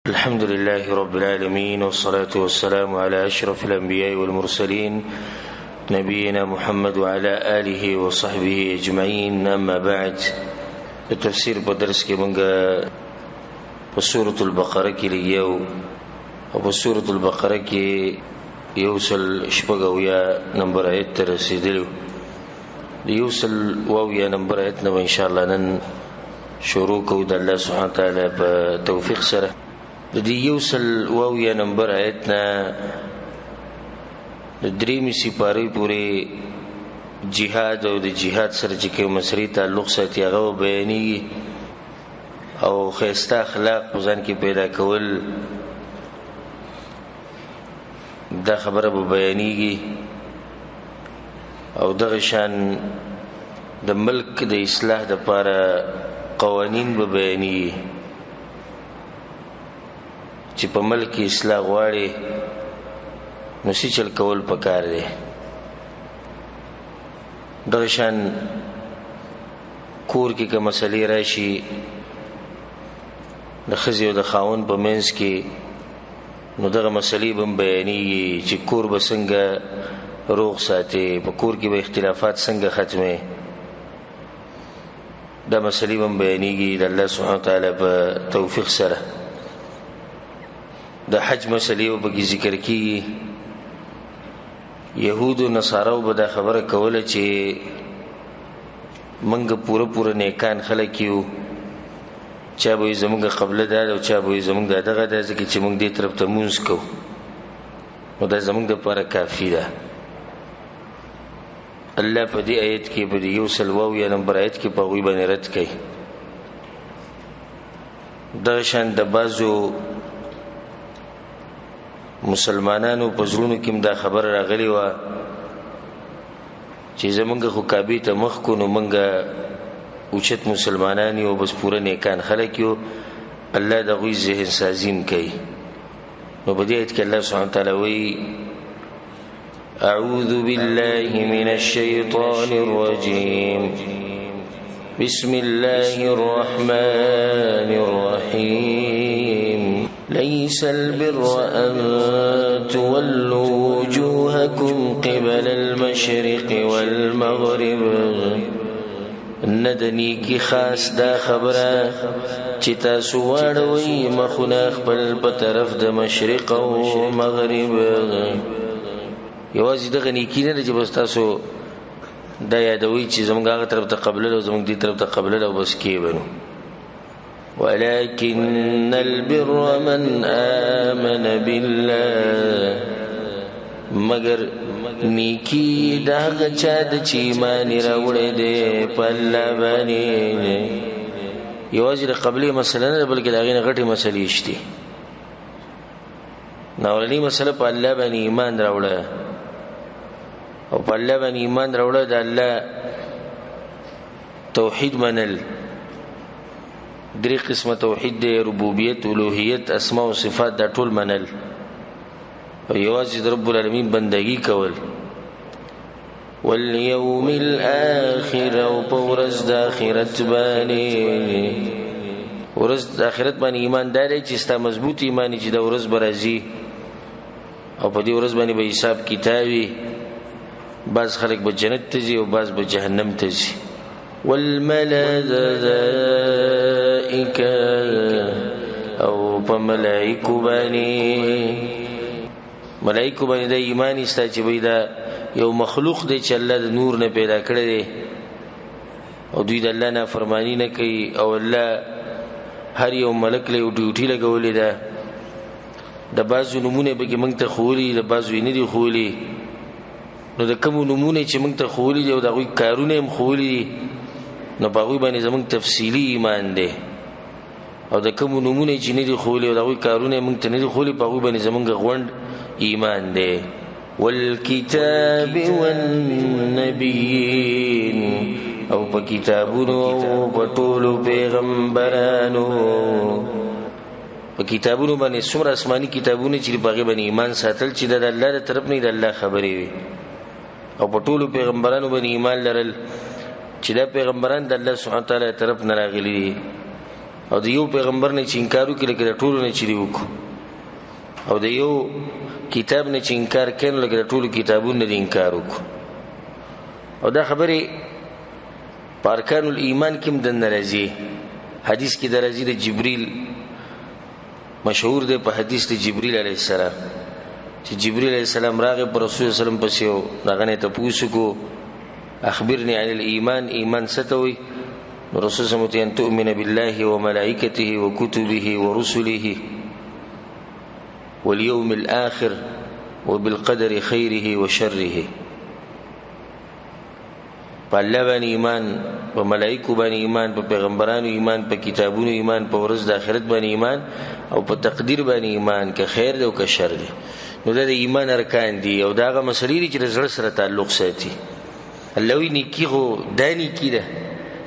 الحمد لله رب العالمين والصلاة والسلام على أشرف الأنبياء والمرسلين نبينا محمد وعلى آله وصحبه أجمعين. أما بعد، التفسير بدرس کې منګه په سورة البقرة کې لګیو او په سورة البقرة کې یوصل شپږویا نمبر آیت ته رسیدلو. د یوصل واویا نمبر آیت نه ان شاء الله نن شروع کوو د الله سبحانه تعالی په توفیق سره. د دې یوصل واویا نمبر آیت نه د دریمې سپارې پورې جهاد او د جهاد سره چې کوم مسری تعلق ساتي هغه بیانېږي او ښایسته اخلاق په ځان کې پیدا کول دا خبره به بیانېږي او دغه شان د ملک د اصلاح دپاره قوانین به بیانېږي چې په ملک کې اصلاح غواړي نو څه چل کول پکار دی. دغه شان کور کې که مسلې راشي د ښځې او د خاوند په منځ کې نو دغه مسلې به هم بیانېږي چې کور به څنګه روغ ساتي، په کور کې به اختلافات څنګه ختمي. دا مسلې به هم بیانېږي د الله سبحانه تعالی په توفیق سره. د حج مسلې به پکې ذکر کېږي. یهود و نصاراو به دا خبره کوله چې منګه پوره نیکان خلک یو، چا به زمونږ قبله دا ده او چا به زمونږ دغه ده، ځکه چې موږ دې طرف ته مونځ کوو نو دا زمونږ دپاره کافي ده. الله په دې آیت کې په دې یوصل واویا نمبر آیت کې په هغوی باندې رد کوي. دغه شان د بعضو مسلمانانو په زړونو کې دا خبر راغلی وه چې زمونږ خو کعبې ته مخ کو نو مونږ اوچت مسلمانان یو، بس پوره نیکان خلک یو. الله د هغوی ذهن سازیم کوي. نو په دې آیت کې الله سبحانه تعالی وایي: اعوذ بالله من الشیطان الرجیم بسم الله الرحمن الرحیم ليس البر أن تولوا وجوهكم قبل المشرق والمغرب. ندنی کی خاص دا خبره چې تاسو واړوئ مخونه خپل په طرف د مشرق او مغرب. یوازې دغه نیکي نه ده چې بس تاسو دا یادوئ چې زموږ هغه طرف ته قبله او زموږ دې طرف ته قبله او بس کې بنو. ولكن البر من آمن بالله، مگر نیکی دا هغه چا ده چې ایمان راوړی دی په الله باندې. یوازې د قبلې مسله نه ده بلکې د هغې نه غټې مسلې شته. اولنۍ مسله په الله باندې ایمان راوړه او په الله باندې ایمان راوړه د الله توحید منل. درې قسمه توحید دی: ربوبیت، الوهیت، اسماء او صفات. دا ټول منل او یوازې د رب العالمین بندگی کول. والیوم الاخر، او په ورځ د آخرت باندې. ورځ د آخرت باندې ایمان دا دی چې ستا مضبوط ایمان چې د ورځ به راځي او په دې ورځ باندې به حساب کتابي. بعض خلک به جنت ته ځي او بعض به جهنم ته ځي. والملائکه، او په ملائکو باندې. ملائکو باندې د ایمان استا چې وای دا یو مخلوق دی چې الله د نور نه پیدا کړی دی او دوی د الله نه فرمانی نه کوي او الله هر یو ملک له ډیوټي لګولې ده. د بعضو نمونه به کې موږ ته ښوولي، د بعضو یې نه دي ښوولي. نو د کومو نمونه چې موږ ته ښوولي دي او د هغوی کارونه یې هم ښوولي دي نو په هغوی باندې زموږ تفصیلي ایمان دی. او د کومو نمونه چې نه دي ښوولي او د هغوی کارونه یې موږ ته نه دي ښوولي په هغوی باندې زموږ غونډ ایمان دی. والکتاب والنبیین، او په کتابونو او په ټولو پیغمبرانو. په کتابونو باندې څومره آسماني کتابونه چې په هغې باندې ایمان ساتل چې د الله د طرف نه د الله خبرې وي، او په ټولو پیغمبرانو باندې ایمان لرل چې دا پیغمبران د الله سبحانه تعالی طرف نه راغلي دي. او د یو پیغمبر نه چې انکار وکړي لکه د ټولو نه چې دی وکړو او د یو کتاب نه چې انکار کړي لکه د ټولو کتابونو نه انکار وکړو او دا خبره پارکان الایمان کې مدن راځي حدیث کې درځي د جبريل مشهور دی په حدیث د جبريل علیه السلام چې جبريل علیه السلام راغی پر رسول الله صلی الله علیه وسلم پسې او دغه نه ته پوښتنه اخبرني عن الايمان ایمان ستوي رسول الله ان تؤمن بالله وملائكته وكتبه ورسله واليوم الاخر وبالقدر خيره وشره په الله باندې ایمان په ملائکه باندې ایمان په پیغمبرانو ایمان په کتابونو ایمان په ورځ د آخرت باندې ایمان او په تقدیر باندې ایمان که خیر دی او که شر دی نو دا د ایمان ارکان دي او داغه مسلې دي چې د زړه سره تعلق ساتي الله وی نیکی خو دانی کیده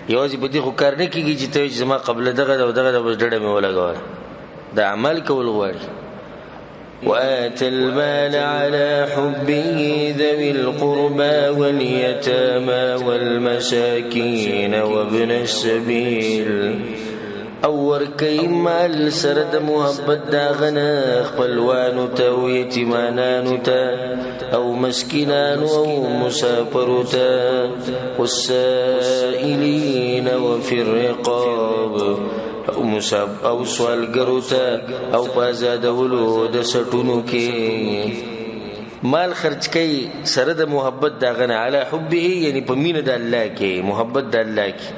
یوازې په دې خو کار نه کیږي چې ته زما قبل دغه او دغه بس ډډه مې ولګول دا عمل کول غواړي وآت المال على حبه ذوي القربى واليتامى والمساكين وابن السبيل او ورکی مال سره د محبت داغنا خپلوانو ته او یتیمانانو ته او مسکینانو او مسافرو ته والسائلین وفي الرقاب او سوالګرو ته او پازادولو د سټونو کې مال خرج کوي سره د محبت داغنا علی حبه یعنی په مینه د الله کې محبت د الله کې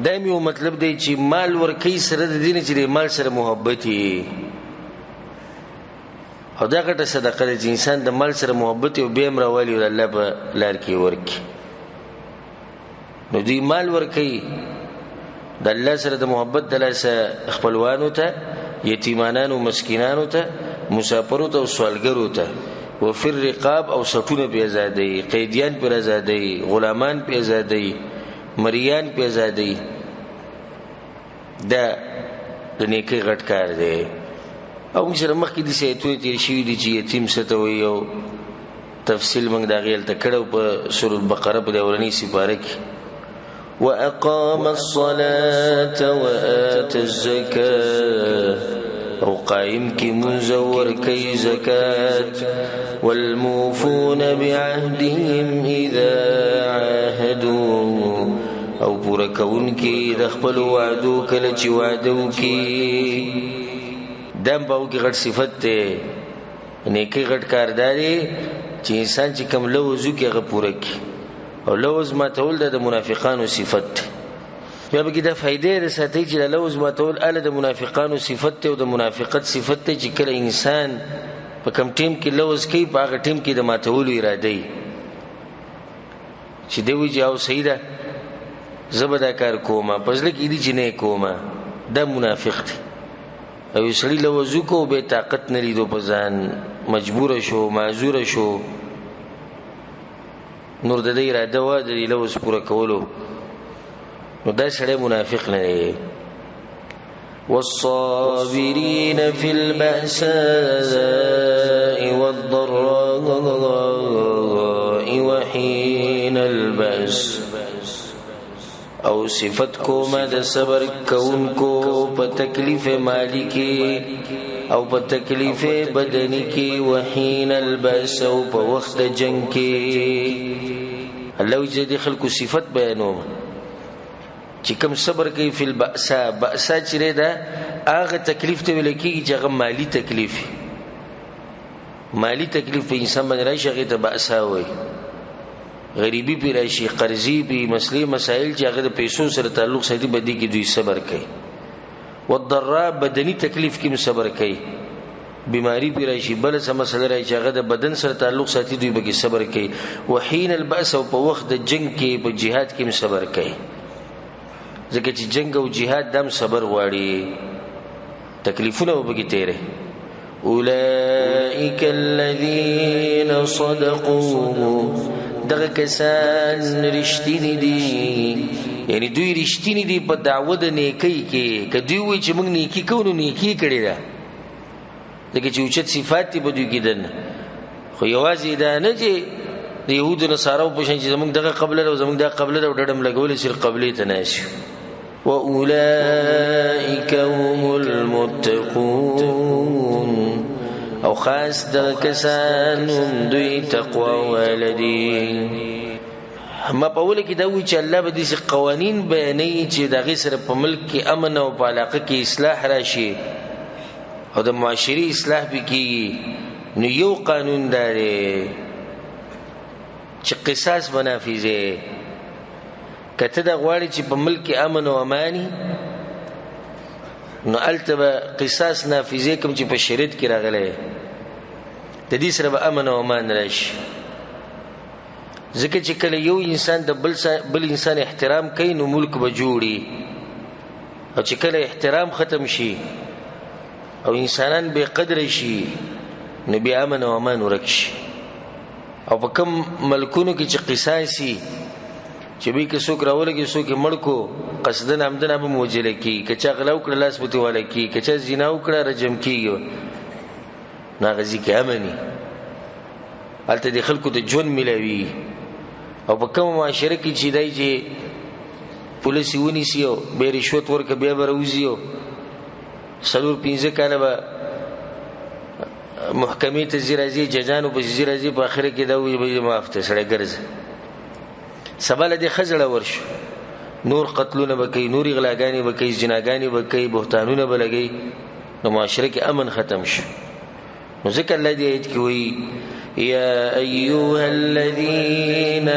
دایمي او مطلب دی چې مال ورکی سره د دین چې مال سره محبت وي او دا ګټه صدقه د انسان د مال سره محبت او به امر والی او الله په لار کې ورکی نو دی مال ورکی د الله سره د محبت د لاسه خپلوانو ته یتیمانانو مسکینانو ته مسافرو ته او سوالګرو ته وفر رقاب او سټونه په آزادۍ قیدیان په آزادۍ غلامان په آزادۍ مریان په آزادۍ دا د نیکی غټ کار دی او موږ سره مخکې د سیتوي تیر شوي دي چې یتیم ستوي او تفصیل موږ دا غیل ته کړو په سورۃ بقره په اولنی سپاره کې واقام الصلاه واتى الزکاه او قائم کی منزور کی زکات والموفون بعهدهم اذا عاهدوا او پورا کون کی د خپل وعدو کله چې وعده وکي دم باو کی غټ صفت ته نیکی غټ کارداري چې انسان چې کم لوزو کې غ پورا کی او لوز ما تول د منافقانو صفت بیا به دا فائدې رساتي چې لوز ما تول ال د منافقانو صفت او د منافقت صفت چې کله انسان په کم ټیم کې لوز کوي په هغه ټیم کې د ماتولو اراده ای چې دوی جاو سیده زبدا کار کومه پزله کې دي چې نه کومه دا منافق دی او یسړي لوزو کو به طاقت نه لیدو په ځان مجبور شو معذور شو نور د دې اراده و د لوز پوره کولو نو دا سړی منافق نه دی والصابرين في البأساء والضراء وحين البأس او صفت کو ما د صبر کون کو په تکلیف مالی کې او په تکلیف بدنی کې وحین البأس او په وخت جنگ کې الله دې خلکو صفت بیانوم چې کوم صبر کوي په البأسا بأسا چې دا هغه تکلیف ته ویل کېږي چې هغه مالی تکلیف په انسان باندې راشي هغه ته بأسا وایي غریبی پی راشي قرضی پی مسئله مسائل چې هغه د پیسو سره تعلق ساتي بدی کې دوی صبر کوي والضراء بدنی تکلیف کې صبر کوي بیماری پی راشي بل څه مسله راشي چې هغه د بدن سره تعلق ساتي دوی به صبر کوي وحین البأس او په وخت د جنگ کې په jihad کې صبر کوي ځکه چې جنگ او jihad دم صبر غواړي تکلیفونه وبګي تیرې اولئک الذین صدقوا دغه کسان رښتینی دي یعنی دوی رښتینی دي په دعوت نیکی کې کدی وی چې موږ نیکی کوو نیکی کړی دا دغه چې اوچت صفات دی په دوی کې دن خو یوازې دا نه چې يهود نصارو په شان چې موږ دغه قبله او زموږ دغه قبله او ډډم لګول سر قبله تناشي واولئک او خاص د کسان دوی تقوا ولدي. ما په ول کې دا وی چې الله به دې قوانین بیانې چې د غیر په ملک کې امن او په علاقه کې اصلاح راشي او د معاشري اصلاح وکړي. نو یو قانون دی چې قصاص بنافذه. کته د غواړي چې په ملک کې امن او امانی نو التبه قصاص نافذه کوم چې په شریعت کې راغلی د دې سره به امن او امان راشي. ځکه چې کله یو انسان د بل انسان احترام کوي نو ملک به جوړي، او چې کله احترام ختم شي او انسانان بے قدر شي نو بیا امن او امان ورک شي. او په کوم ملکونو کې چې قصاصي چې به کې څوک راولږي څوک مړ کو قصدن عمدن به موجله کی، کچا غلو کړه لاس بوتي والا کی، کچا زنا وکړه رجم کیږي. ناغزي کې امني الته د خلکو ته جون ملوي. او په کوم معاشره کې چې دای چې پولیس ونیسي او به رشوت ورکه بیا بروزیو سلور 15 کاله به محکمې ته زیرازي ججانو په زیرازي په اخر کې دا وی به معاف ته سره ګرځي. سباله دې خزړه ورشو نور قتلونه بکې، نور غلاګانی بکې، جناګانی بکې، بهتانونه بلګي، نو معاشره کې امن ختم شي. نو ذکر الله دې ایت کې وی یا ایها الذین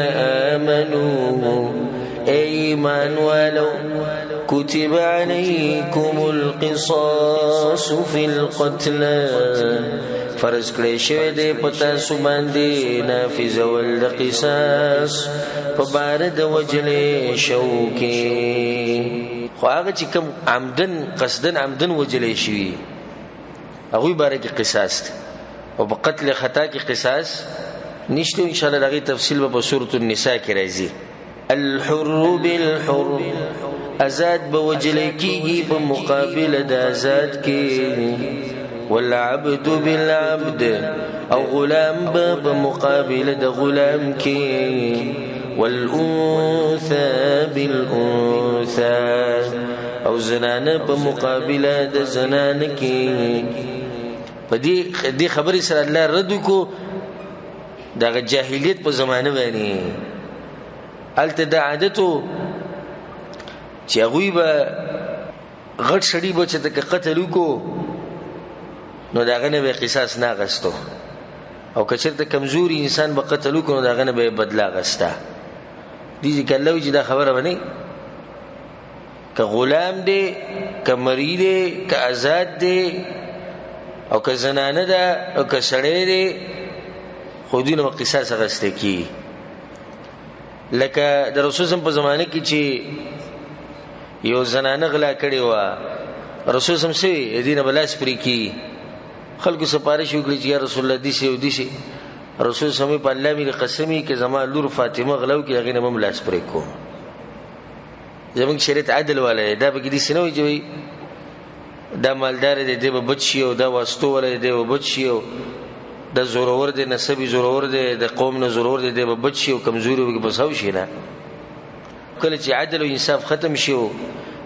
آمنوا ایمان ولو كتب عليكم القصاص في القتل فرض کړی شوی دی پتا سو باندې نافذ ول د قصاص په بار د وجلې شو کې. خو هغه چې کوم عمدن قصدن عمدن وجلې شي هغه باره کې قصاص دی، او په قتل خطا کې قصاص نشته. ان شاء الله دغه تفصیل په سورۃ النساء کې راځي. الحر بالحر آزاد بوجلې کېږي په مقابل د آزاد کې، والعبد بالعبد او غلام بمقابل د غلام کې، والانثى بالانثى او زنانه بمقابل د زنانه کې. په دې خبرې سره الله رد کو د جاهلیت په زمانه باندې الته د عادتو چې هغه به غټ شړی به چې د قتل وکړو نو داغه نه به قصاص نه غستو، او کچرته کمزوري انسان به قتل وکړو نو داغه نه به بدلا غستا. دي کله چې دا خبره ونی که غلام دی که مری دی که آزاد دی او که زنانه ده او که سړی دی خو دینه قصاص غسته کی. لکه د رسول الله په زمانه کې چې یو زنانه غلا کړې و، رسول الله سمسي دینه بلاس پری کی، خلکو سپارښت وکړي چې یا رسول الله دي سي ودي سي. رسول سمي په الله مې قسمي کې زما لور فاطمه غلو کې هغه نه ملاس پرې کو. زموږ شریعت عدل والے دا به دي سينوي چې دا مالدار دی د بچي او دا واسطو ولې دی وبچي او د زورور دی نسبي زورور دی د قوم نه زورور دی د بچي او کمزوري وګ بساو شي نه. کله چې عدل او انصاف ختم شي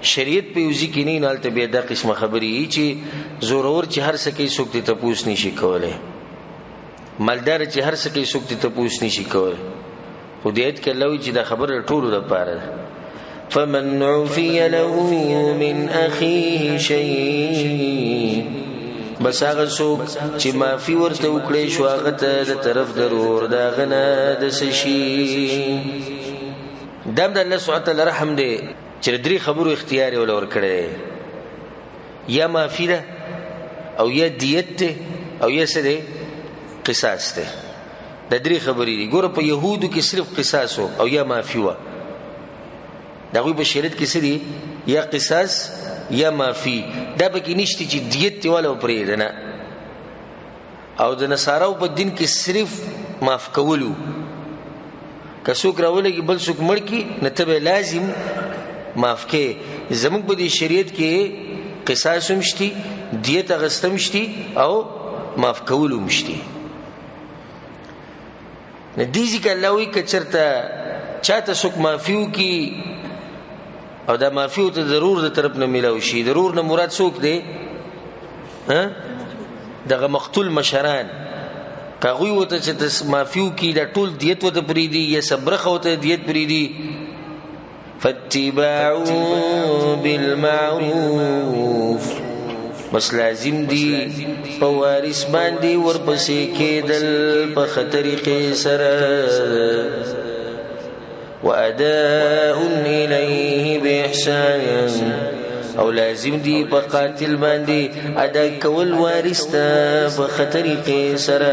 شریعت په یوزي کې نه نالته به دا قسمه خبري چې زورور چې هر څه کې سوکته تپوس نشي کولای، مالدار چې هر څه کې سوکته تپوس نشي کولای. خو دې ایت کې لوي چې دا خبره ټولو لپاره. فمن عفي له من اخيه شيء بس هغه څوک چې معافي ورته وکړي شو هغه ته د طرف ضرور دا غنه د سشي. دم د الله سبحانه تعالی رحم دی چې درې خبرو اختیار ولور کړي، یا معافي ده او یا دیت ده او یا څه ده قصاص ده. د درې خبرې دي. ګوره په يهودو کې صرف قصاص او یا معافي و، دغه په شریعت کې څه دي یا قصاص یا معافي. دا به کې نشته چې دیت ولا پرې ده نه. او د نصاراو په دین کې صرف معاف کولو، که څوک راولږي بل څوک مړ کی نه ته لازم معاف کې. زموږ په دې شریعت کې قصاص هم شتي، دیت غستم شتي او معاف کولو هم شتي. نه دي ځکه الله وی کچرته چاته څوک معافیو کی او دا معافیو ته ضرور د طرف نه ملاوي شي. ضرور نه مراد څوک دی؟ دغه مقتول مشران کاغوی وته چې مافیو کی دا ټول دیت وته پریدي یا صبرخه وته دیت پریدي فاتباع بالمعروف بس لازم دی په وارث باندې ورپسې کېدل په خطرې سره واداء الیه باحسان او لازم دی په قاتل باندې ادا کول وارث ته په خطرې سره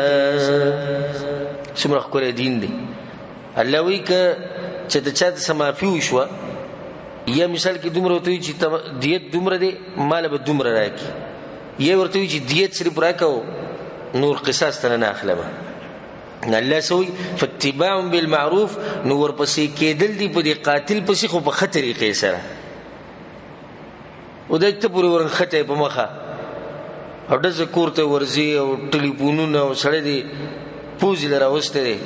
څومره کول دین دی الله وی ک چې د چا د سمافیو شو یا مثال کې دومره وته چې دیت دومره دی مال به دومره راکې یا ورته چې دیت صرف راکاو نور قصاص ته نه اخلمه الله سوی فاتباع بالمعروف نو ورپسې کېدل دی په دې قاتل پسې خو په خطرې سره او د ته پورې ورنخته په مخه او د ذکر ته ورزي او ټلیفونونه او سړی دی پوزي لراوسته دی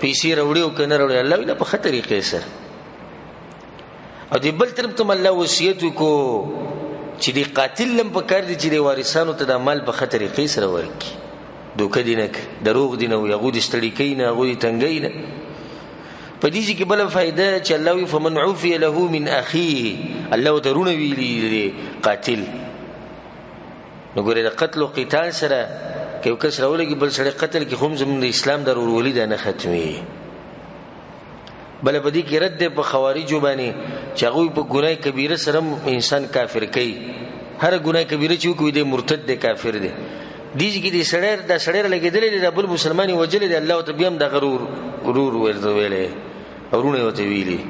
پیسې راوړي او کنه راوړي الله ویله په خطرې سره او دی بل طرف ته الله وصیت کو چې دی قاتل لم په کار دي چې دی وارثانو ته د مال په خطرې سره ورکی دوکه دینک دروغ دینه او یغود استړی کینه غوی تنگینه په دې کې بل فائدہ چې الله وی فمن عفي له من اخيه الله درونه ویلی قاتل نو ګوره د قتل او قتال سره کې کس راولګي بل سره قتل کې هم زموږ د اسلام د ورولید نه ختمي بل بدی کې رد په خوارجو باندې چې هغه په ګناه کبیره سره انسان کافر کوي هر ګناه کبیره چې کوي د مرتد د کافر دی دیږي کې د سړی لګیدل د بل مسلمانۍ وجل دی الله ته بیا د غرور ورته ویلې ورونه وته ویلي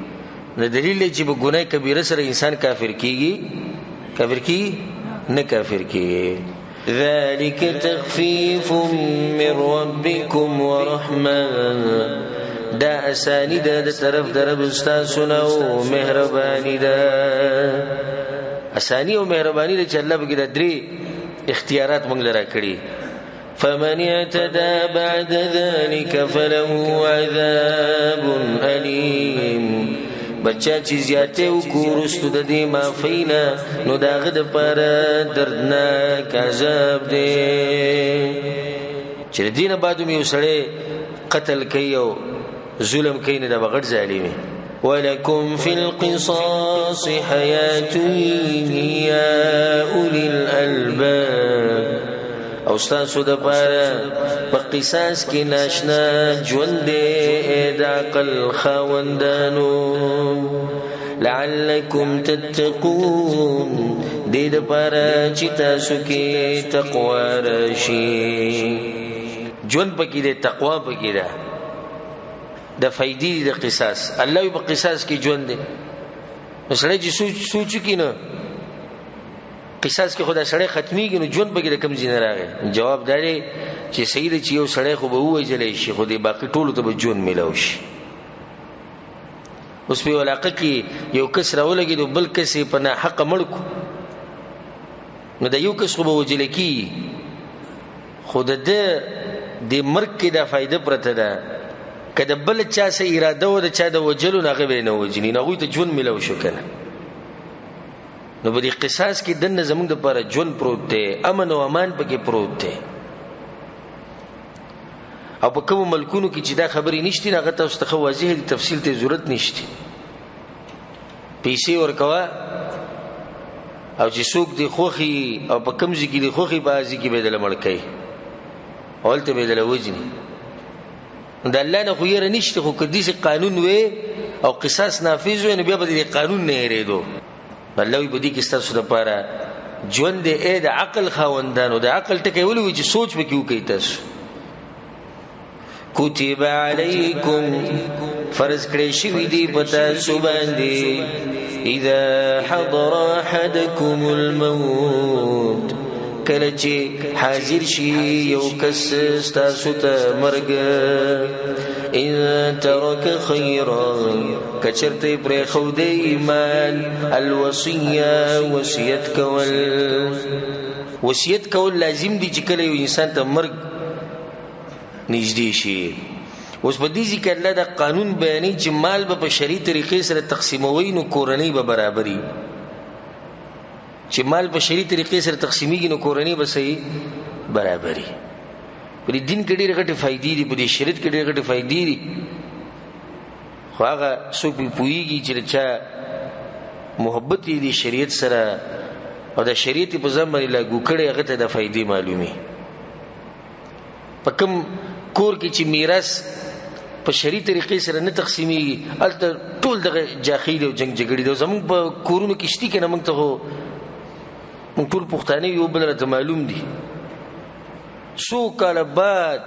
د دلیل چې په ګناه کبیره سره انسان کافر کیږي نه کافر کیږي ذلك تخفيف من ربكم ورحمه دا اسانی دا طرف در رب استاسونه او مهربانی دا اسانی او مهربانی دا چې الله به د درې اختیارات موږ لرا کړی فمن اعتدى بعد ذلك فله عذاب اليم بچا چې زیاته وکورستو د دې معافینا نو داغه د پر دردناک عذاب دی چې دینه بعد مې وسړې قتل کوي او ظلم کوي نه د بغړ ظالمي ولكم في القصاص حياة يا أولي الألباب او ستاسو د پاره په قصاص کې ناشنا ژوند د عقل خاوندانو لعلكم تتقون دې د پاره چې تاسو کې تقوا راشي ژوند پکې د تقوا پکې ده د فائدې د قصاص الله په قصاص کې ژوند دی مسله چې سوچ کینه قصاص کې خدا سړی ختميږي نو ژوند به د کم زینه راغی جواب دی چې سید چې یو سړی خو به وځلې شي خو دې باقي ټولو ته به ژوند ملو شي اوس په علاقه کې یو کس راولګي نو بل کس په نه حق مړکو نو د یو کس خو به وځلې کی خود د مرګ کې د فائدہ پرته ده کله بل چا سه اراده و د چا د وجلو نه غوي نه وجنی نه غوي ته ژوند ملو شو کنه نو په دې قصاص کې د زمونږ د لپاره ژوند پروت دی امن او امان پکې پروت دی او په کوم ملکونو کې چې دا خبرې نشته هغه تاسو ته واضح دي تفصیل ته ضرورت نشته پیسې ورکوا او چې څوک دی خوخي او په کوم ځای کې دی خوخي بازي کې بدل مړکې اولته بدل وجنی د الله نه خو یې نشته خو کدي سي قانون وي او قصاص نافذ وي نو بیا به د قانون نه هریدو الله وي بدی کې ستاسو لپاره ژوند دې د عقل خاوندانو د عقل ټکي ولوي چې سوچ وکي وکي تاسو کتب علیکم فرض کړی شوی دی پتا سو باندې اذا حضر احدکم الموت کله چې حاضر شي یو کس ستاسو ته مرګ ان ترک خیرا کچرته پر خو د ایمان الوصیه وصیت کول لازم دي چې کله یو انسان ته مرګ نږدې شي اوس په دې ځکه الله د قانون بیانې چې مال به په شرعي طریقې سره تقسیموي نو کورنۍ به برابرۍ چې مال په شرعي طریقې سره تقسیمیږي نو کورنۍ به صحیح برابري. په دین کې ډېرې غټې فائدې دي، په شریعت کې ډېرې غټې فائدې دي، خو هغه څوک پوهېږي چې چا محبت یې د شریعت سره او د شریعت په ځان باندې لاګو کړی، هغه ته د فائدې معلومي. په کوم کور کې چې میراث په شریعت طریقې سره نه تقسیمېږي، هلته ټول دغه جاخیل او جنګ جګړې دي. زموږ په کورونو کې شتي که نه، موږ ته خو موږ ټول پښتانه یو بل راته معلوم دي. 100 کاله بعد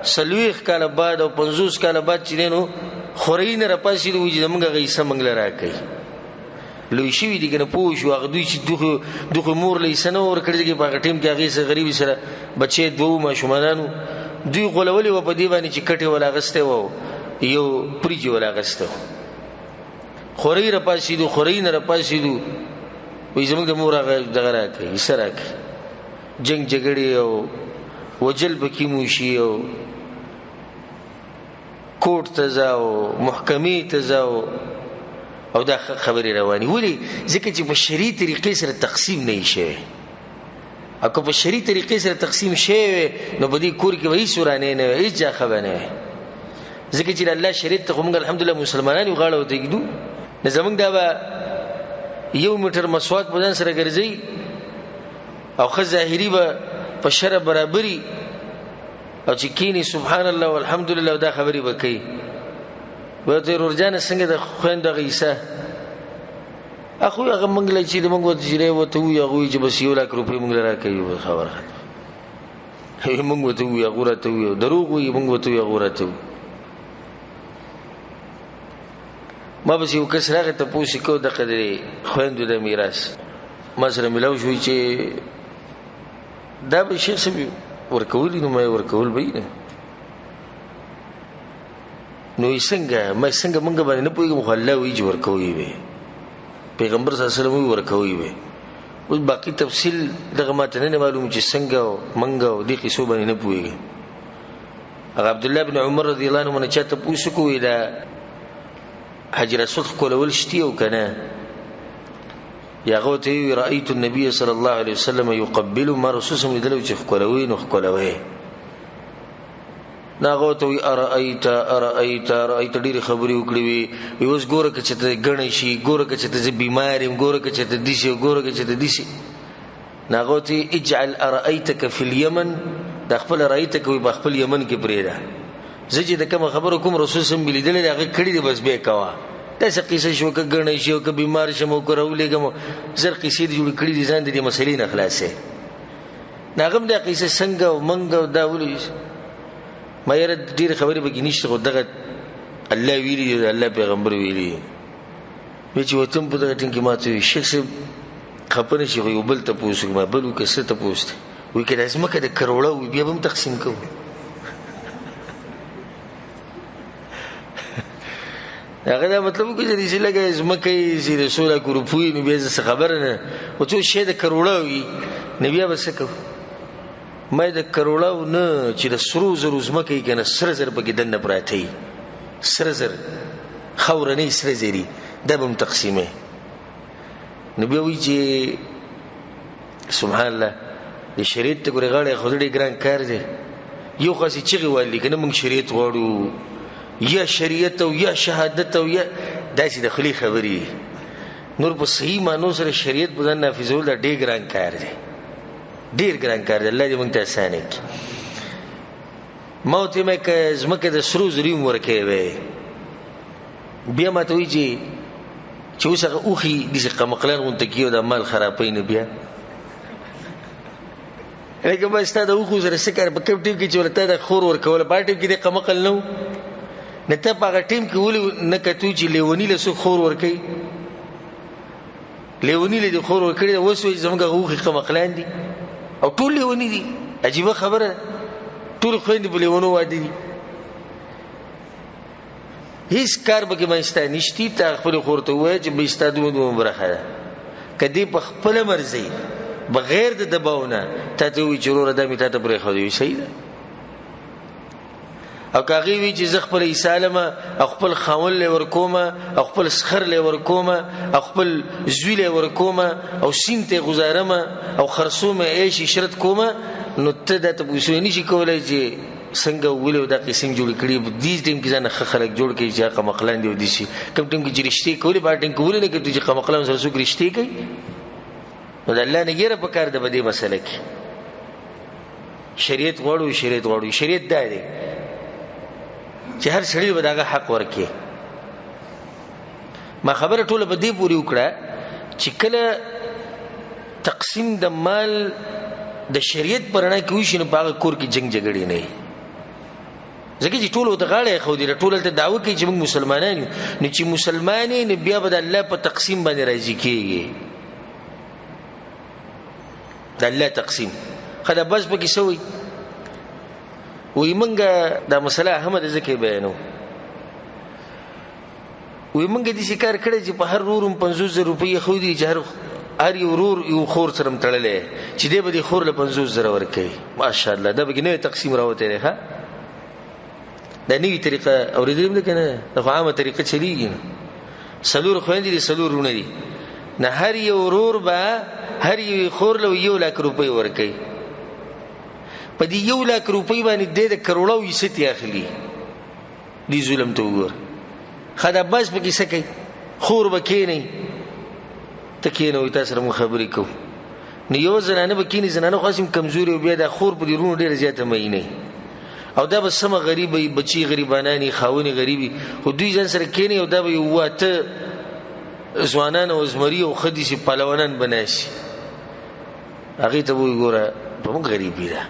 40 کاله بعد او 50 کاله بعد چې نو خورۍ نه راپاسېدو وي چې زموږ هغه حصه موږ له راکوي. لوی شوي دي که نه، پوه شو. هغه دوی چې دغه مور له حصه نه ورکړي چې په هغه ټیم کې هغې سره غریبي سره بچی 2 ماشومانانو دوی غولولې وه په دې باندې چې کټې وله اغستی وه، یو پریچې وله اغستی وه. خورۍ راپاسېدو، خورۍ نه راپاسېدو وایي زموږ د مور هغه دغه راکوي، حصه راکوي. جنګ جګړې او وجل پکې مو شي او کوټ ته ځه او محکمې ته ځه او دا خبرې روانې. ولې؟ ځکه چې په شرعي طریقې سره تقسیم نه وي شوی. او که په شرعي طریقې سره تقسیم شوی وی نو په دې کور کې به هېڅ ورانۍ نه وی، هېڅ جاخه به نه وی. ځکه چې د الله شریعت ته خو موږ الحمدلله مسلمانان یو، غاړه ورته ږدو. نو زموږ دا به 1 میټر مسواک په ځان سره ګرځوي او ښه ظاهري به په شرع برابري او چې کینی سبحان الله والحمدلله دا خبرې به کوي. به ورته ورور جانه څنګه د خویندو هغه حصه اخو هغه موږ له چې موږ ورته چې ورته ووایو هغه وایي چې بس 1 لک روپۍ موږ له راکوي. خبره موږ ورته ووایو هغه راته ووایو، دروغ وایي، موږ ورته ووایو هغه راته ووایو. ما بس یو کس راغی تپوس یې کو دغه د خویندو د میراث ما سره میلاو شوي چې دا به شیخ صاحب ورکولي. نو ما یې ورکول به یې نه. نو یې څنګه موږ باندې نه پوهېږم، خو الله وایي چې ورکوي به، پیغمبر صلی الله علیه وسلم وایي ورکوي به. اوس باقي تفصیل دغه ما ته نه معلوم چې څنګه او منګه او دې قصو باندې نه پوهېږم. هغه عبدالله بن عمر رضی الله عنه نه چا تپوس وکړو دا حجر اسود ښکلول شتي او که نه؟ یا هغه ورته ویل رأیت النبي صلی الله علیه وسلم یقبل، ما رسول صلی الله علیه وسلم لیدلی چې ښکلوي نو ښکلوی. نو هغه ورته وایي ارأیت ډېرې خبرې وکړې وي. اوس ګوره که چې ته ګڼی شي، ګوره که چې ته زه بیمار یم، ګوره که چې ته داسې او ګوره که چې ته داسې. نو هغه ورته وایي اجعل ارأیتک فی الیمن، دا خپل ارأیتک وایي په خپل یمن کې پرېږده. زه چې د کومه خبره کوم رسول صلی الله علیه وسلم لیدلی دی هغه کړي دی، بس بیا کوه. داسې قصه شو که ګڼی شي او که بیمار شم او که راولېږم، زر قصې دې جوړې کړي دي ځان د دې مسلې نه خلاصې. نو هغه هم دا قصه څنګه او منګه او دا ولې ما یاره ډېرې خبرې پکې نشته، خو دغه الله ویلي دي، الله پیغمبر ویلي دي. بیا چې وتم په دغه ټینګ کې ما ته وایي شیخ صاحب خفه نه شي، خو یو بل تپوس وکړي. ما بل وکړه څه تپوس دی؟ وایي که دا ځمکه د کروړه وي بیا به هم تقسیم کوو. هغه دا مطلب وکړي چې داسې لږه ځمکه یې چې د 100 لکو روپۍ نو بیا زه څه خبره نه، خو څو شی د کروړه وي نو بیا به څه کوو؟ ما د کروړه نه چې د سرو زرو ځمکه یې که نه سره زر پکې دننه پراته وي، سره زر خاورنۍ سره زري، دا به هم تقسیموي. نو بیا وایي چې سبحان الله د شریعت ته ګورې غاړه ایښودل ډېر ګران کار دی. یو خاصې چغې والي که نه موږ شریعت غواړو، یا شریعت او یا شهادت او یا داسې د خولې خبرې. نور په صحیح معنو سره شریعت په ځان نافظول دا ډېر ګران کار دی، ډېر ګران کار دی. الله دې موږ ته اسانه کړي. ما ورته وایم که ځمکه د سرو زرو هم ورکوی وی، بیا ما ته وایي چې اوس هغه اوښي داسې قمقلان غونته کي او دا مال خرابوي نه بیا لکه ما ستا د اوښو سره څه کار په کوم ټیم کې چې ورته تا د خور ورکوله په هغه ټیم کې دې قمقل نه و. نه ته په هغه ټیم کې ولې نه کتو چې لیوني له څوک خور ورکوي؟ لیوني له دې خور ورکړي ده، اوس وایي زموږ هغه اوښې قمقلان دي او ټول لیوني دي. عجیبه خبره ده، ټول خویندې په لیونو واده دي. هیڅ کار به کې ما ستا نشتي، تا خپلې خور ته ووایه چې بهی ستا دومره برخه ده. که دې په خپله مرضۍ بغیر د دباو نه تا ته ووایي چې وروره دا مې تا ته پرېښودی، صحیح ده. او کاغي وی چې ز خپل ایسالمه خپل خاون له ورکومه خپل سخر له ورکومه خپل زوی له ورکومه او سینته گزارمه او خرصومه ایش شرط کومه نو ته د تاسو نشي کولای چې څنګه ولې دا قسم جوړ کړي دې ټیم کې ځنه خلک جوړ کړي چې قمقلان دی ودی شي کوم ټیم کې رښتې کولې با ټیم کولې نه کوي چې قمقلان سره څوک رښتې کوي نو د الله نه ګیره په کار د بده مسله کې شریعت غوړو شریعت دا دی چې هر سړی به داغه حق ورکړي ما خبره ټوله به دې پوری وکړه چې کله تقسیم د مال د شریعت پرانه کې وشي نو په کور کې جنگ جګړې نه ځکه چې ټول ته غاړه خو دې ټول ته دعوه کوي چې موږ مسلمانان یو نو چې مسلمانې نه بیا به الله په تقسیم باندې راځي کېږي د الله تقسیم خدای بس به کې سوی وې منګه دا مسله احمد زکه بیانو وې منګه دې شکار کړی چې په هر روم 500 روپۍ خو دې جهر هر یو ورور یو خور سره متړلې چې دې به دې خور له 500 ورکړي ماشاءالله دا به نه تقسیم راوته لري دا نوی طریقه اوریدل کنه دا عامه طریقه چلیږي سلور خويندې دي سلور رونه دي نه هر یو ورور به هر یو خور له 1 لک روپۍ ورکړي په دې 1 لک روپۍ باندې د کروڑو یې ستي اخلي دي ظلم ته وګور خدای بس به کیسه کوي خور به نه تکینه تاسو سره خبرې کو نو یو زنانه به کینی زنانه خاصم کمزوري او بیا د خور په دې رونو ډیره زیاته مې نه او دا به سم غریبي بچي غریبانانی خاوني غریبي خو دوی ځان سره کینی او دا به واته ځوانان او زمري او خدي سي پهلوانان بناشي هغه ته وګوره په موږ غریبي ده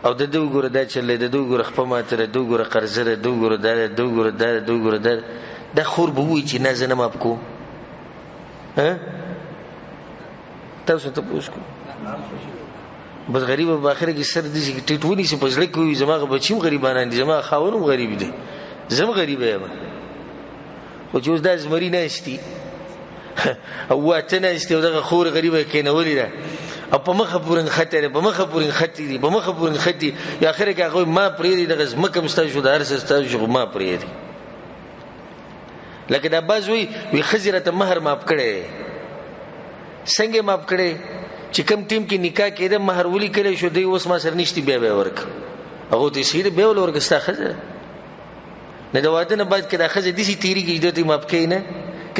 او د دوی ګوره دا چلې د دوی ګوره خپل ماتره دوی ګوره قرضه ده دوی ګوره دا دوی ګوره دا دوی ګوره دا د خور به وي چې نه زنه ماپ کو ها تاسو ته پوښتنه بس غریب په اخر کې سر دي ټټونی سي پزړه کوي زماغه بچیم غریبانان دي زما خاونم غریب دي زم غریب یم او چې دا زمري نه استي او واتنه استي دغه خور غریبه کینولې ده او په مخه پورن خطر په مخه پورن خطي دي په مخه پورن خطي یا اخر کې هغه ما پرې دي دغه مکه مستاج شو د هر څه شو ما پرې دي لکه دا بازوي وی خزره مہر ماپ کړي څنګه ماپ کړي چې کوم ټیم کې نکاح کېده مہر ولي کړي شو دی اوس ما سر نشتی بیا ورک هغه ته سید به ول ورګستا خزه نه دا واده نه باید کړه خزه دي سي تیری کې دوی ماپ کړي نه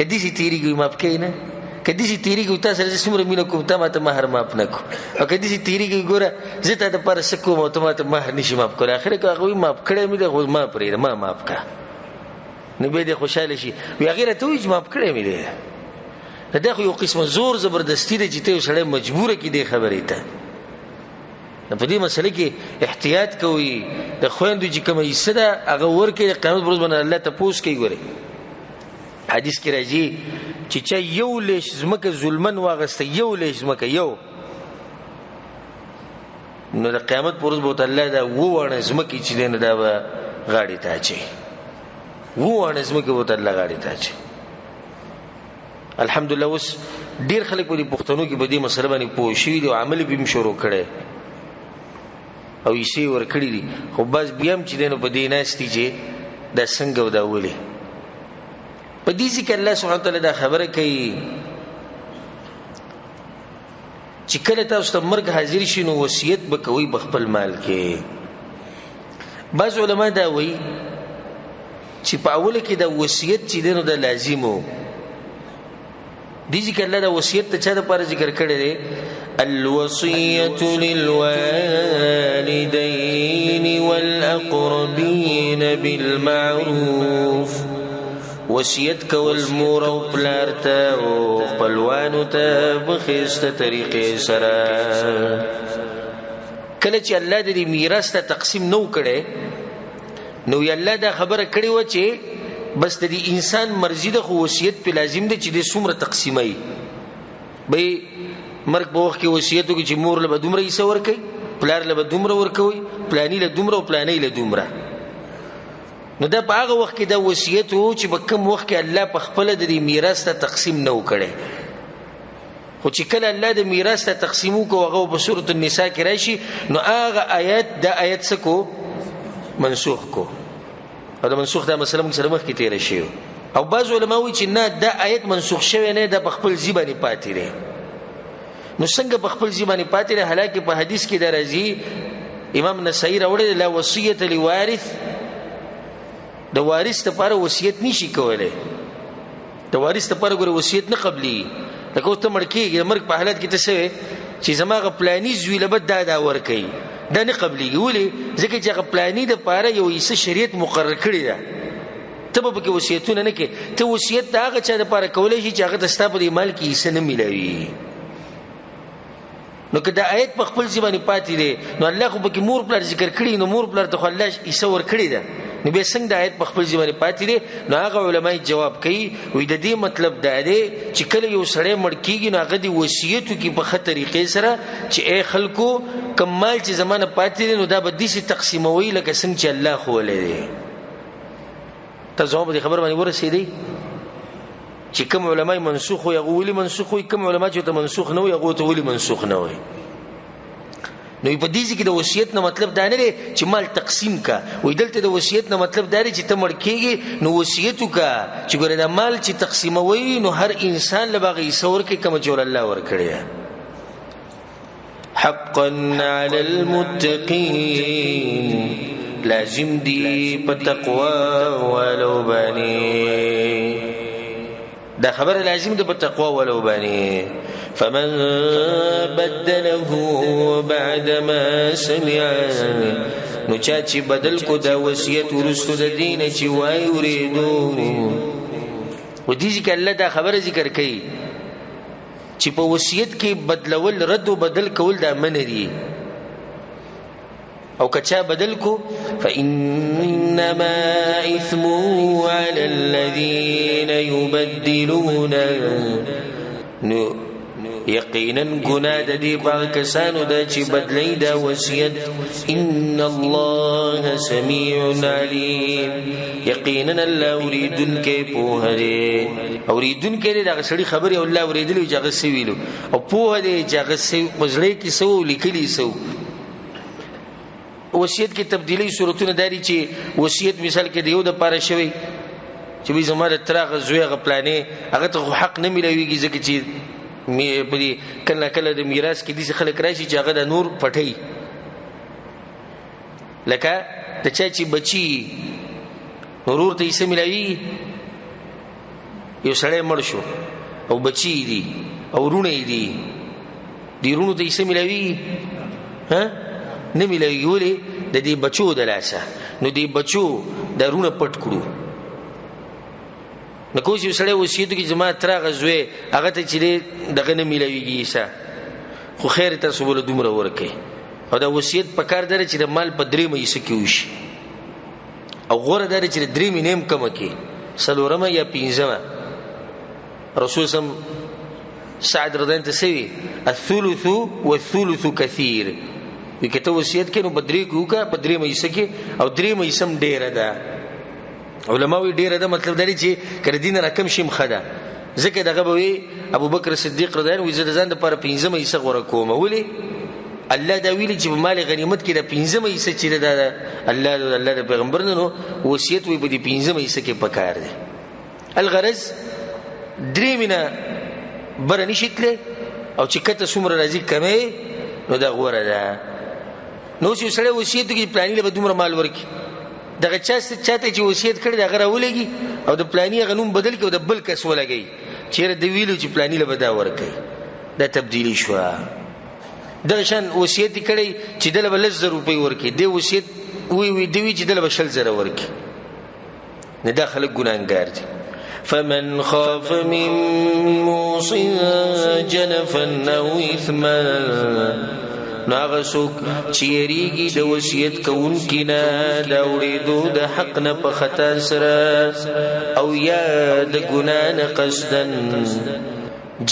کدي سي تیری کې ماپ کړي نه کدي سي تیری کې تاسو سره سمره مینه کوم ته ماته مہر ماپ نه کو او کدي سي تیری کې ګوره زته د پر سکو مو ته ماته مہر نشي ماپ کول اخر کې هغه ماپ کړي مې د ما پرې ما ماپ کا نو به دې خوشاله شي وی غیره ته وځ ماپ کړي مې ده دا خو یو قسم زور زبردستی دی چې ته سره مجبور کی دی خبرې ته په دې مسله کې احتیاط کوي د خويندو چې کومه یې صدا هغه ورکه قیامت پروز باندې الله ته پوښ کوي ګوره حدیث کې راځي چې چا یو لیش زمکه ظلمن واغسته یو لیش زمکه یو نو د قیامت پروز بوت الله دا وونه زمکه چې دینه دا غاړي ته چي وونه زمکه بوت الله غاړي ته چي الحمدلله اوس ډیر خلک په دې پښتنو کې په دې مسله باندې پوه شي او عمل به شروع کړي او یې سی ور کړی دي خو بس بیا هم چې دنه په دې ناشتي چې د څنګه ودا ولي په دې ذکر الله سبحانه وتعالى دا خبره کوي چې کله تاسو ته مرګ حاضر شي نو وصیت به کوي بخپل مال کې بعض علما دا وایي چې په اوله کې دا وصیت چې دنه د لازمو دي ذکر الله دا وصیت ته چا د پر ذکر کړی دی الوصيه للوالدين والاقربين بالمعروف وصیت کول مور او پلار ته او خپلوانو ته بخښته طریقې سره کله چې الله دې میراث ته تقسیم نو کړي نو ی الله دا خبره کړی و چې بس د انسان مرزي د وصیت په لازم دي چې د څومره تقسیمای به مرګ په وخت کې وصیت کوي چې مور له بدومره یې سور کوي پلار له بدومره ور کوي پلاني له دومره او پلاني له دومره نو دا په هغه وخت کې دا وصیت وو چې په کوم وخت کې الله په خپل د میراث ته تقسیم نو کړي خو چې کله الله د میراث ته تقسیمو کو هغه په سورۃ النساء کې راشي نو هغه آیت د آیت سکو منسوخ کو او د منسوخ دا مسله موږ سره مخکې تیر شي او بعض علما وایي چې نه دا آیت منسوخ شوی نه د خپل ځبانی پاتې دی نو څنګه په خپل ځبانی پاتې دی حالکه په حدیث کې درځي امام نسائی راوړی لا وصیت لوارث د وارث لپاره وصیت نشي کولای د وارث لپاره ګوره وصیت نه قبلي لکه ته مړ کېږي مرګ په حالت کې ته څه چې زماغه پلاني زوی له بد دا ور کوي دا نه قبلي ولي ځکه چې هغه پلاني د لپاره یو ایسه شریعت مقرر کړی ده ته به کې وصیتونه نه کې ته وصیت دا هغه چا د لپاره کولای شي چې هغه د ستا په مال کې ایسه نه ملوي نو که دا آیت په خپل ځبانی پاتې دی نو الله خو به کې مور پلار ذکر کړی نو مور پلار ته خو الله ایسه ور کړی ده نو به څنګه د آیت په خپل ځبانی پاتې دی نو هغه علماء جواب کوي وې د دې مطلب دا دی چې کله یو سړی مړ کیږي نو هغه د وصیت کی په خطر طریقې سره چې اے خلکو کمال چې زمانه پاتې دی نو دا به دې سي تقسیموي لکه څنګه چې الله خو ولې ته ځواب دې خبر باندې ورسېدی چې کوم علماء منسوخ وي هغه ولي منسوخ وي کوم علماء چې ته منسوخ نه وي هغه ته ولي منسوخ نه وي نو په دې کې د وصیت نه مطلب دا نه دی چې مال تقسیم کا وې دلته د وصیت نه مطلب دا دی چې ته مړ کېږي نو وصیت کا چې ګوره د مال چې تقسیموي نو هر انسان له باغې سور کې کوم جوړ الله ور کړی حقا علی المتقین لازم دی په تقوا ولو بنی دا خبر لازم دی په تقوا ولو بنی فمن بدله بعد ما سمع نو چا چې بدل کو دا وصیت ورستو د دین چې وای ورېدو و دې ځکه الله دا خبره ذکر کوي چې په وصیت کې بدلول رد او بدل کول دا منري او کچا بدل کو فإنما إثم على الذين يبدلون یقینا گناہ د دې په کسانو د چې بدلی دا وصیت ان الله سميع عليم یقینا الله اوریدونکې په هره اوریدونکې دا سړي خبري الله اوریدلی چې هغه سویلو او په دې چې هغه سوي مزړې کې سو لیکلي سو وصیت کې تبدیلی صورتونه داري چې وصیت مثال کې دیو د پاره شوی چې به زموږ ترغه زوی غ پلانې هغه ته حق نه ملويږي ځکه چې په کله کله د میراث کې دي خلک راشي چې هغه د نور پټي لکه د چا چې بچي نور ته یې سملوي یو سړی مړ شو او بچي دي او رونه دي دی رونه ته یې سملوي ها نه ملوي ولې د دې بچو د لاسه نو دې بچو د رونه پټ کړو نو کوم یو سړی وصیت کې جما ترغه زوی هغه ته چې دغه نه ملويږي ایسا خو خیر تاسو ول دومره ورکه او دا وصیت په کار درې چې د مال په درې مې سکه وشي او غوړه درې چې درې مې نیم کم کې سلورمه یا پنځمه رسول سم سعد رضی الله عنه سوي الثلث والثلث كثير وکته وصیت کې نو بدري کوکا بدري مې سکه او درې مې سم ډیره ده علماوی ډیره ده مطلب دی چې کړه دین رقم شیم خدا ځکه دغه به ابو بکر صدیق رضی الله عنه وزید ځان د پر 15 مې صغور کوم ولي الله دا ویلي چې مال غنیمت کې د 15 مې چې ده الله د پیغمبر نو وصیت وي په دې 15 مې کې پکار دي الغرض درې مینه برني شتله او چې کته څومره راځي کمه نو دا غوړه ده نو چې سره وصیت کې پلاني له دومره مال ورکی دغه چاته چې وصیت کړی دا غره ولګي او د پلاني غنوم بدل کې او د بل کس ولګي چیرې دی ویلو چې پلاني له بدا ورکي دا تبدیلی شو دغه شان وصیت کړی چې دله بل 1000 روپۍ ورکي دی وصیت وی دی چې دله 10000 ورکي نه داخله ګناګار دي فمن خاف من موص جنفا او اثما ناغسوک چیریږي د وصیت کوونکی نه دا وړېدو د حق نه په خطا سره او یا د ګناه نه قصدن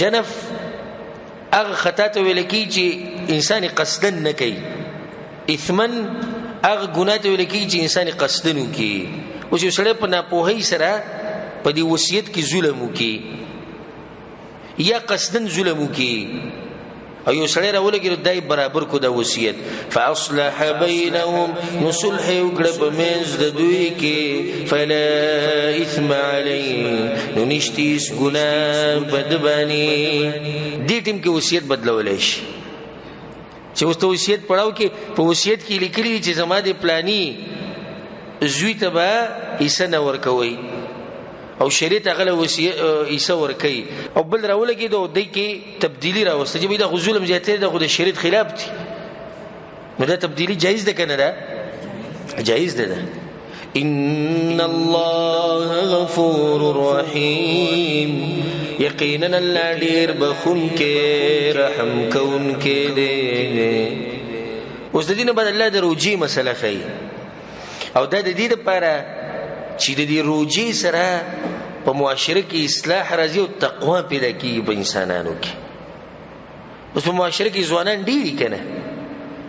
جنف هغه خطا ته ویل کی چې انسان قصدن نه کوي اثمن هغه ګناه ته ویل کی چې انسان قصدن کوي او چې سره په ناپوهۍ سره په دې وصیت کې ظلم کوي یا قصدن ظلم کوي او یو سړی راولګي دای برابر کو د وصیت فاصلح بینهم نصلح وکړه په منځ د دوی کې فلا اثم علیه نو نشتی ګناه بدبانی دې ټیم کې وصیت بدلول شي چې اوس ته وصیت پړاو کې په وصیت کې لیکلي چې زما د پلاني زوی ته به حصہ نه ورکوي او شریعت هغه وصیت حصہ ورکوي او بل راولګي دوی کې تبدیلی راوسته چې دا ظلم زیاته د خود شریعت خلاف دي نو دا تبدیلی جایز ده کنه دا جایز ده ان الله غفور رحیم یقینا الله ډیر بخون کې رحم کون کې دی اوس د دې نه بعد الله د روجي مسله کوي او دا د دې لپاره چې د دې روجي سره په معاشره کې اصلاح راځي او تقوا پیدا کیږي په انسانانو کې اوس په معاشره کې ځوانان ډیری کنه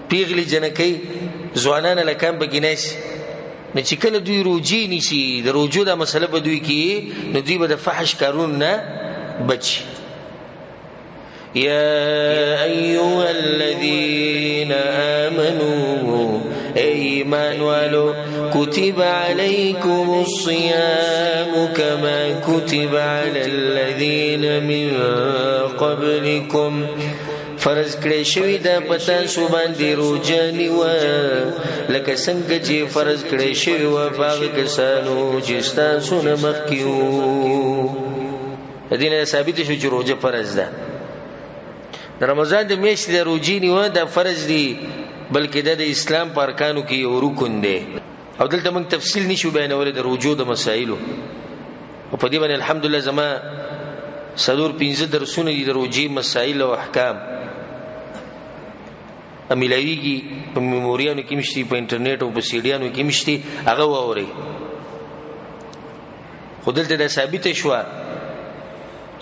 پیغلي جنکې ځوانان لکم بګیناس نه چې کله دوی روجي نشي د روجو د مسله په دوی کې نو دوی به د فحش کارون نه بچ یا ایها الذین آمنوا ایمان والو کتب علیکم الصیام کما کتب علی الذین من قبلکم فرض کړی شوی دا پتا سو باندې روزه نیوه لکه څنګه چې فرض کړی شوی و باغ کسانو چې تاسو نه مخکیو دینه ثابت شو چې روزه فرض ده د رمضان د میاشتې د روزي نیوه دا فرض دی بلکې د اسلام په ارکانو کې یو رکن دی او دلته موږ تفصیل نشو بیانول د روزو د مسایلو او په دې باندې الحمدلله زما صدور 15 درسونه دي د روزي مسایل او احکام امیلایږي په میموریانو کې مشتي په انټرنیټ او په سیډیانو کې مشتي هغه ووري خودلته د ثابت شو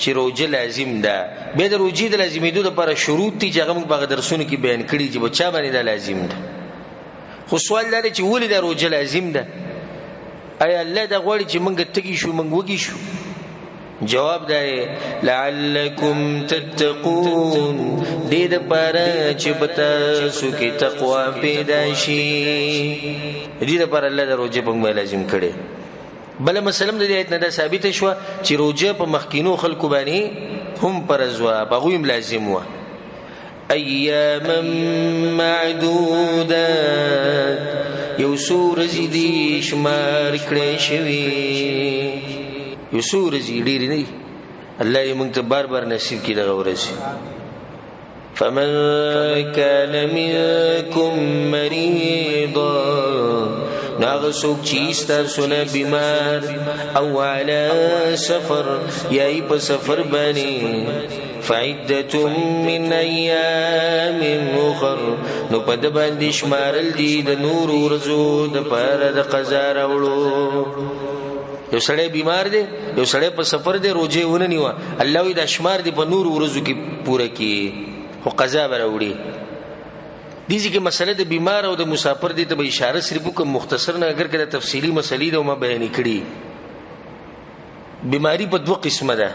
چې روزه لازم ده به د روزي د لازمېدو لپاره شروط دي چې هغه موږ په درسونو کې بیان کړي چې بچا باندې دا لازم ده خو سوال لري چې ولې د روزه لازم ده آیا الله دا غواړي چې موږ تګي شو موږ وګي شو جواب دی لعلکم تتقون دې د پاره چې پتا سو کې تقوا پیدا شي دې د پاره الله د روزه په موږ لازم کړي بل مسلم د دې آیت نه ثابت شو چې روزه په مخکینو خلکو باندې هم فرض و هغه هم لازم و ایاما معدودات یو سور زیدی شمار کړي شوی یو سور زیدی نه الله یې موږ ته بار بار نصیب کړي دغه ورځ فمن كان منكم مريضا ناغسوک چیستا سنا بیمار او علا سفر یای پا سفر بانی فعدت من ایام اخر نو پا دباندی شمارل دی د نور ورزو د پار د قضا راوړو یو سړی بیمار دی یو سړی په سفر دی روزه ونه نیوه الله وی د شمار دی په نور ورزو کې پوره کی خو قضا راوړي دیږي کې مسله د بیمار او د مسافر دي ته به اشاره صرف کوم مختصر نه اگر کله تفصیلی مسلې د ما بیان کړي بیماری په دوه قسمه ده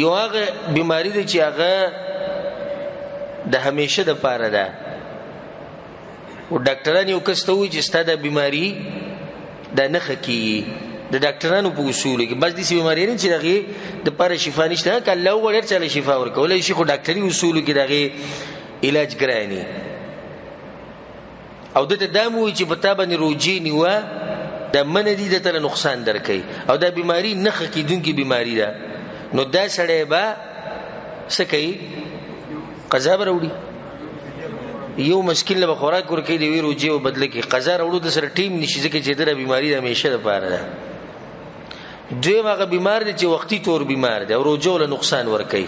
یو هغه بیماری ده چې هغه د همیشه د پاره ده او ډاکټران یو کس ته وایي چې ستاسو د بیماری د نخه کې د ډاکټرانو په اصول کې بس دې بیماری نه چې دغه د پاره شفا نشته کله ولر چاله شفا ورکول شي خو ډاکټري اصول کې دغه علاج ګرانی او دته دامو چې پتا باندې روجي نیوه د من دي د تر نقصان درکې او دا بیماری نخه کیدونکې بیماری ده نو دا سړی با سکی قضا وروړي یو مشکل له خوراک ورکې دی وی روجي او بدله کې قضا وروړو د سره ټیم نشي ځکه چې د بیماری د همیشه لپاره ده دوی هغه بیمار دي چې وختي تور بیمار دي او روجو له نقصان ورکې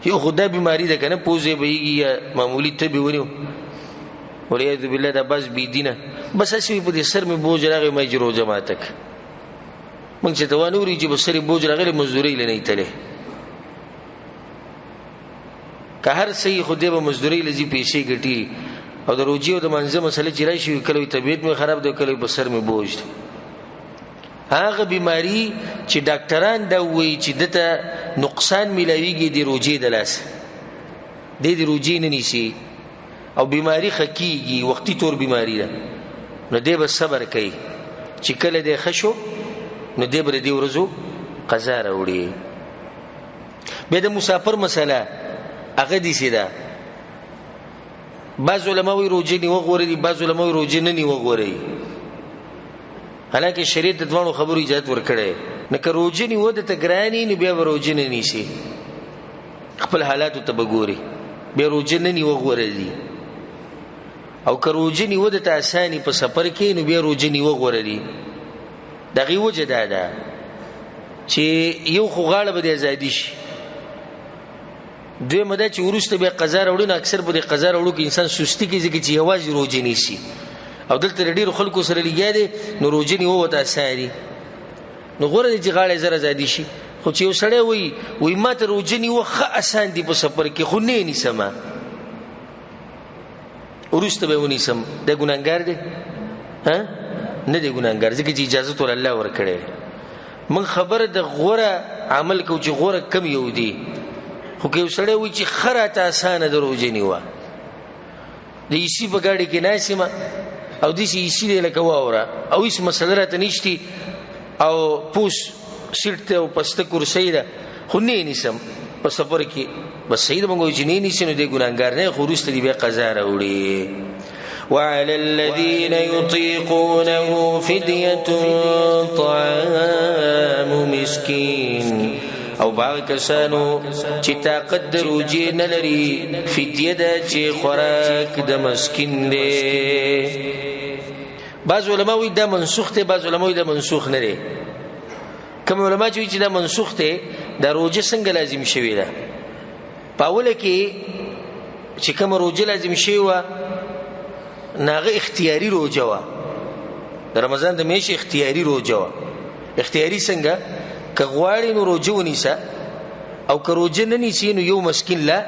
یو خدای بیماری ده کنه پوزه بهږي یا معمولی ته به ونیو ولید بالله دا بس بی دینه بس اسی په دې سر می بوج راغی مې جوړ جماعتک مونږ چې توانوري چې بسری بوج راغلی مزدوري لنی تله که هر صحیح خدای به مزدوري لذي پیسې ګټي او د روجي او د منځه مسله چې راشي کله طبيعت می خراب ده کله بسر می بوج هغه بیماری چې ډاکټران دا وایي چې دته نقصان ملایويږي د روجي د لاس دې روجې نه نیسي او بیماری خکېږي وختي طور بیماری ده نو دې به صبر کوي چې کله دې ښه شو نو دې به دې ورځو قضا راوړي. بیا د مسافر مسله هغه داسې ده بعض علما وایي روجې نیوه غوره دي بعض علما وایي روجې نه نیوه غوره دي حالانکه شریعت د دواړو خبرو اجازت ورکړی نه که روجې نیوه درته ګرانې نو بیا به روجې نه نیسي خپل حالاتو ته به ګوري بیا روجې نه نیوه غوره دي او که روجې نیوه درته اساني په سفر کې نو بیا روجې نیوه غوره دي. د هغې وجه دا ده چې یو خو غاړه به د ازادي شي دویمه دا چې وروسته بیا قضا راوړي نو اکثر په دې قضا راوړو کې انسان سستي کوي ځکه چې یوازې روجې نیسي او دلته ډېرو خلکو سره لګیا دی نو روجې نیوه ورته اسانه دي نو غوره دی چې غاړه یې زر ازادي شي. خو چې یو سړی وایي ما ته روجې نیوه ښه اسان دي په سفر کې خو نه یې نیسمه وروسته به یې ونیسم دا ګناهګار دی نه دی ګناهګار ځکه چې اجازت ول الله ورکړی موږ خبره د غوره عمل کوو چې غوره کم یو دی خو که یو سړی وایي چې ښه راته اسانه ده روجې نیوه د ایسي په ګاډي کې ناست یم او داسې ایسي دی لکه واوره او هېڅ مسله راته نشتي او پوس سیټ ته او پسته کرسۍ ده خو نه یې نیسم په سفر کې بس صحیح ده موږ وایو چې نه یې نیسي نو دی ګناهګار نه خو وروسته دې بیا قضا راوړي. وعلى الذين يطيقونه فدية طعام مسكين او باغ کسانو چې طاقت د روجې نه لري فدیه ده چې خوراک د مسکین دی. بعض علما وایي دا منسوخ دی بعض علما وایي دا منسوخ نه دی. کوم علما چې وایي چې دا منسوخ دی دا روجه څنګه لازم شوې ده په اوله کې چې کومه روجه لازم شوې وه ناغه اختیاري روجه وه د رمضان د میاشتې اختیاري روجه وه. اختیاري څنګه که غواړي نو روجه ونیسه او که روجه نه نیسي نو یو مسکین لا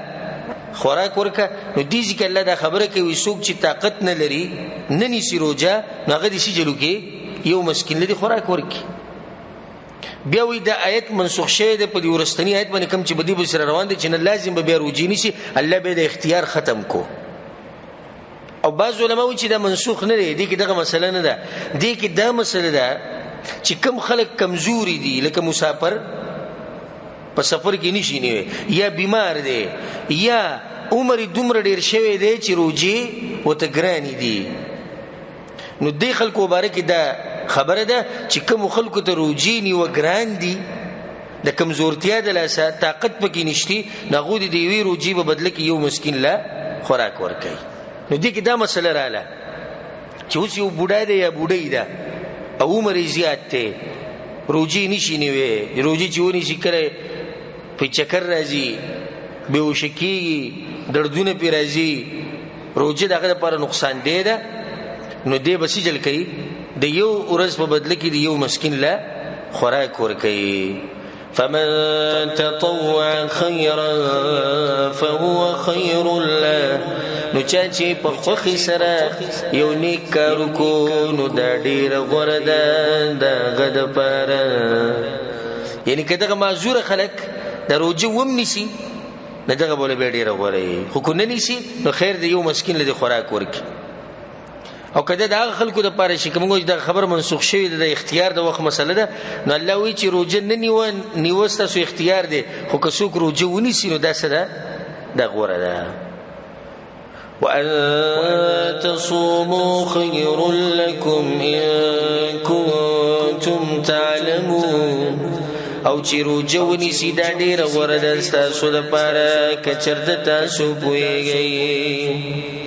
خوراک ورکه نو دې ځکه الله دا خبره کوي څوک چې طاقت نه لري نه نیسي روجه نو هغه دې څه چلو کې یو مسکین لري خوراک ورکي. بیا وی دا آیت منسوخ شوی دی په دې ورستنی آیت باندې کوم چې بدی به سره روان دي چې نه لازم به بیا روجه نیسي الله به د اختیار ختم کو. او بعض علما وایي چې دا منسوخ نه دی دې کې دغه مسله نه ده دې کې دا مسله ده چې کم خلک کمزوري دي لکه مسافر په سفر کې نشي نیوي یا بیمار دی یا عمر دومره ډیر شوی دی چې روجې ورته ګرانې دي نو دې خلکو مبارک دا خبره ده چې کوم خلکو ته روجې نیوه ګران دي د کمزورتیا د لاسه طاقت پکې نشتی نو هغوی د یوې روجې په بدله کې یو مسکین لا خوراک ورکوي. نو دې کې دا مسله رااله چې اوس یو بوډا دی یا بوډۍ ده او عمر یې زیات دی روجې نشي نیوی روجې چې ونیسي کله په چکر راځي بېهوشه کېږي دردونه پرې راځي روجه د هغه دپاره نقصان دی ده نو دی به سجل کوي د یو ورځ په بدله کې د یو مسکین له خوراک ورکوي. فمن تطوع خيرا فهو خير له نو چا چې په خوښۍ سره یو نیک کار وکړو نو دا ډېره غوره ده د هغه دپاره. یعنې که دغه معذوره خلک د روجې وم نیسي نو دغه به بیا ډېره غوره وي خو که نه نیسي نو خیر د یو مسکین له دې خوراک ورکړي. او که د هغه خلکو دپاره چې که موږ دغه خبره منسوخ شوې ده د اختیار د وخت مسله ده نو الله وایي چې روجه نه نیوه ستاسو اختیار دی خو که څوک روجه ونیسي نو دا څه ده دا غوره ده. وأن تصوموا خير لكم إن كنتم تعلمون او چې روجه ونیسي دا ډېره غوره ده ستاسو دپاره که چېرته تاسو پوهېږئ.